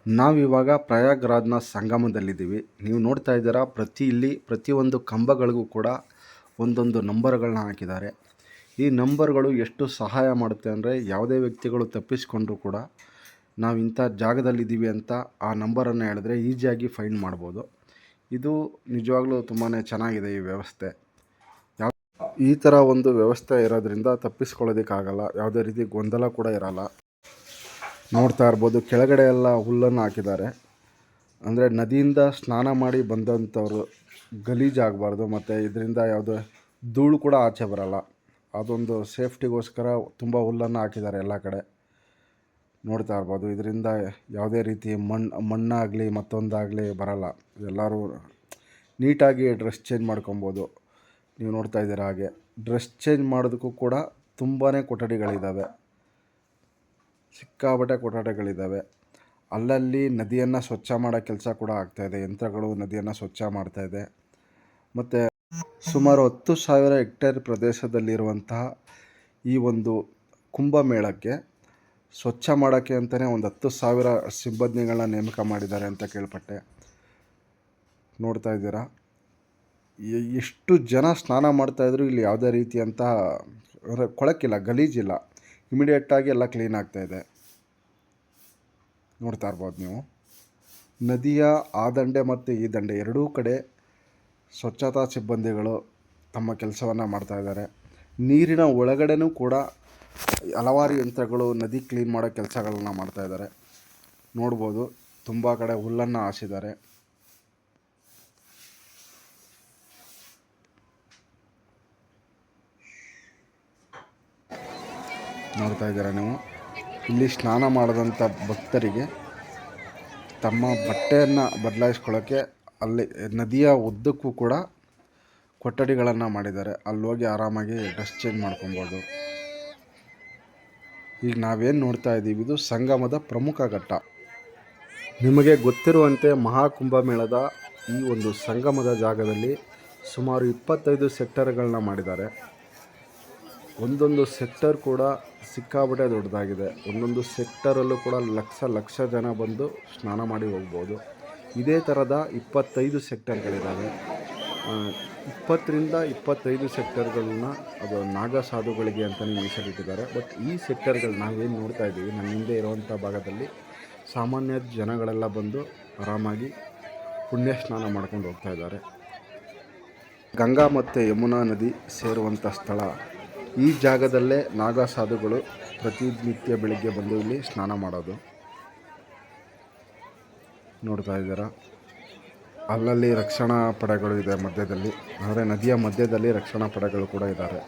ನಾವಿವಾಗ ಪ್ರಯಾಗ್ರಾಜ್ನ ಸಂಗಮದಲ್ಲಿದ್ದೀವಿ. ನೀವು ನೋಡ್ತಾ ಇದ್ದೀರಾ, ಪ್ರತಿಯೊಂದು ಕಂಬಗಳಿಗೂ ಕೂಡ ಒಂದೊಂದು ನಂಬರ್ಗಳನ್ನ ಹಾಕಿದ್ದಾರೆ. ಈ ನಂಬರ್ಗಳು ಎಷ್ಟು ಸಹಾಯ ಮಾಡುತ್ತೆ ಅಂದರೆ, ಯಾವುದೇ ವ್ಯಕ್ತಿಗಳು ತಪ್ಪಿಸ್ಕೊಂಡ್ರೂ ಕೂಡ ನಾವು ಇಂಥ ಜಾಗದಲ್ಲಿದ್ದೀವಿ ಅಂತ ಆ ನಂಬರನ್ನು ಹೇಳಿದ್ರೆ ಈಸಿಯಾಗಿ ಫೈಂಡ್ ಮಾಡ್ಬೋದು. ಇದು ನಿಜವಾಗ್ಲೂ ತುಂಬಾ ಚೆನ್ನಾಗಿದೆ ಈ ವ್ಯವಸ್ಥೆ. ಈ ಥರ ಒಂದು ವ್ಯವಸ್ಥೆ ಇರೋದ್ರಿಂದ ತಪ್ಪಿಸ್ಕೊಳ್ಳೋದಕ್ಕಾಗಲ್ಲ, ಯಾವುದೇ ರೀತಿ ಗೊಂದಲ ಕೂಡ ಇರಲ್ಲ. ನೋಡ್ತಾ ಇರ್ಬೋದು, ಕೆಳಗಡೆ ಎಲ್ಲ ಹುಲ್ಲನ್ನು ಹಾಕಿದ್ದಾರೆ. ಅಂದರೆ ನದಿಯಿಂದ ಸ್ನಾನ ಮಾಡಿ ಬಂದಂಥವ್ರು ಗಲೀಜಾಗಬಾರ್ದು, ಮತ್ತು ಇದರಿಂದ ಯಾವುದೇ ಧೂಳು ಕೂಡ ಆಚೆ ಬರಲ್ಲ. ಅದೊಂದು ಸೇಫ್ಟಿಗೋಸ್ಕರ ತುಂಬ ಹುಲ್ಲನ್ನು ಹಾಕಿದ್ದಾರೆ ಎಲ್ಲ ಕಡೆ. ನೋಡ್ತಾ ಇರ್ಬೋದು, ಇದರಿಂದ ಯಾವುದೇ ರೀತಿ ಮಣ್ಣಾಗಲಿ ಮತ್ತೊಂದಾಗಲಿ ಬರಲ್ಲ. ಎಲ್ಲರೂ ನೀಟಾಗಿ ಡ್ರೆಸ್ ಚೇಂಜ್ ಮಾಡ್ಕೊಬೋದು. ನೀವು ನೋಡ್ತಾ ಇದ್ದೀರಾ, ಹಾಗೆ ಡ್ರೆಸ್ ಚೇಂಜ್ ಮಾಡೋದಕ್ಕೂ ಕೂಡ ತುಂಬಾ ಕೊಠಡಿಗಳಿದ್ದಾವೆ, ಸಿಕ್ಕಾಪಟ್ಟೆ ಕೊಠಡಿಗಳಿದ್ದಾವೆ. ಅಲ್ಲಲ್ಲಿ ನದಿಯನ್ನು ಸ್ವಚ್ಛ ಮಾಡೋ ಕೆಲಸ ಕೂಡ ಆಗ್ತಾಯಿದೆ. ಯಂತ್ರಗಳು ನದಿಯನ್ನು ಸ್ವಚ್ಛ ಮಾಡ್ತಾಯಿದೆ. ಮತ್ತು ಸುಮಾರು 10,000 ಹೆಕ್ಟೇರ್ ಪ್ರದೇಶದಲ್ಲಿರುವಂತಹ ಈ ಒಂದು ಕುಂಭಮೇಳಕ್ಕೆ ಸ್ವಚ್ಛ ಮಾಡೋಕ್ಕೆ ಅಂತಲೇ ಒಂದು 10,000 ಸಿಬ್ಬಂದಿಗಳನ್ನ ನೇಮಕ ಮಾಡಿದ್ದಾರೆ ಅಂತ ಕೇಳ್ಪಟ್ಟೆ. ನೋಡ್ತಾ ಇದ್ದೀರಾ, ಎಷ್ಟು ಜನ ಸ್ನಾನ ಮಾಡ್ತಾಯಿದ್ರು. ಇಲ್ಲಿ ಯಾವುದೇ ರೀತಿಯಂಥ ಕೊಳಕಿಲ್ಲ, ಗಲೀಜಿಲ್ಲ, ಇಮಿಡಿಯೇಟಾಗಿ ಎಲ್ಲ ಕ್ಲೀನ್ ಆಗ್ತಾಯಿದೆ. ನೋಡ್ತಾ ಇರ್ಬೋದು ನೀವು, ನದಿಯ ಆ ದಂಡೆ ಮತ್ತು ಈ ದಂಡೆ ಎರಡೂ ಕಡೆ ಸ್ವಚ್ಛತಾ ಸಿಬ್ಬಂದಿಗಳು ತಮ್ಮ ಕೆಲಸವನ್ನು ಮಾಡ್ತಾಯಿದ್ದಾರೆ. ನೀರಿನ ಒಳಗಡೆನೂ ಕೂಡ ಹಲವಾರು ಯಂತ್ರಗಳು ನದಿ ಕ್ಲೀನ್ ಮಾಡೋ ಕೆಲಸಗಳನ್ನ ಮಾಡ್ತಾಯಿದ್ದಾರೆ. ನೋಡ್ಬೋದು, ತುಂಬ ಕಡೆ ಹುಲ್ಲನ್ನು ಹಾಸಿದ್ದಾರೆ. ನೋಡ್ತಾ ಇದ್ದೀರಾ ನೀವು, ಇಲ್ಲಿ ಸ್ನಾನ ಮಾಡಿದಂಥ ಭಕ್ತರಿಗೆ ತಮ್ಮ ಬಟ್ಟೆಯನ್ನು ಬದಲಾಯಿಸ್ಕೊಳ್ಳೋಕ್ಕೆ ಅಲ್ಲಿ ನದಿಯ ಉದ್ದಕ್ಕೂ ಕೂಡ ಕೊಠಡಿಗಳನ್ನು ಮಾಡಿದ್ದಾರೆ. ಅಲ್ಲಿ ಹೋಗಿ ಆರಾಮಾಗಿ ಡ್ರೆಸ್ ಚೇಂಜ್ ಮಾಡ್ಕೊಬೋದು. ಈಗ ನಾವೇನು ನೋಡ್ತಾ ಇದ್ದೀವಿ, ಇದು ಸಂಗಮದ ಪ್ರಮುಖ ಘಟ್ಟ. ನಿಮಗೆ ಗೊತ್ತಿರುವಂತೆ ಮಹಾಕುಂಭಮೇಳದ ಈ ಒಂದು ಸಂಗಮದ ಜಾಗದಲ್ಲಿ ಸುಮಾರು 25 ಸೆಕ್ಟರ್ಗಳನ್ನ ಮಾಡಿದ್ದಾರೆ. ಒಂದೊಂದು ಸೆಕ್ಟರ್ ಕೂಡ ಸಿಕ್ಕಾಪಟ್ಟೆ ದೊಡ್ಡದಾಗಿದೆ. ಒಂದೊಂದು ಸೆಕ್ಟರಲ್ಲೂ ಕೂಡ ಲಕ್ಷ ಜನ ಬಂದು ಸ್ನಾನ ಮಾಡಿ ಹೋಗ್ಬೋದು. ಇದೇ ಥರದ 25 ಸೆಕ್ಟರ್ಗಳಿದ್ದಾವೆ. 20ರಿಂದ 25 ಸೆಕ್ಟರ್ಗಳನ್ನ ಅದು ನಾಗ ಸಾಧುಗಳಿಗೆ ಅಂತಲೇ ಮೀಸಲಿಟ್ಟಿದ್ದಾರೆ. ಬಟ್ ಈ ಸೆಕ್ಟರ್ಗಳು ನಾವೇನು ನೋಡ್ತಾ ಇದ್ದೀವಿ, ನಮ್ಮ ಹಿಂದೆ ಇರುವಂಥ ಭಾಗದಲ್ಲಿ ಸಾಮಾನ್ಯ ಜನಗಳೆಲ್ಲ ಬಂದು ಆರಾಮಾಗಿ ಪುಣ್ಯ ಸ್ನಾನ ಮಾಡ್ಕೊಂಡು ಹೋಗ್ತಾ ಇದ್ದಾರೆ. ಗಂಗಾ ಮತ್ತು ಯಮುನಾ ನದಿ ಸೇರುವಂಥ ಸ್ಥಳ. ಈ ಜಾಗದಲ್ಲೇ ನಾಗಾ ಸಾಧುಗಳು ಪ್ರತಿನಿತ್ಯ ಬೆಳಿಗ್ಗೆ ಬಂದು ಇಲ್ಲಿ ಸ್ನಾನ ಮಾಡೋದು. ನೋಡ್ತಾ ಇದ್ದೀರಾ, ಅಲ್ಲಲ್ಲಿ ರಕ್ಷಣಾ ಪಡೆಗಳು ಇದೆ ಮಧ್ಯದಲ್ಲಿ, ಅಂದರೆ ನದಿಯ ಮಧ್ಯದಲ್ಲಿ ರಕ್ಷಣಾ ಪಡೆಗಳು ಕೂಡ ಇದ್ದಾರೆ.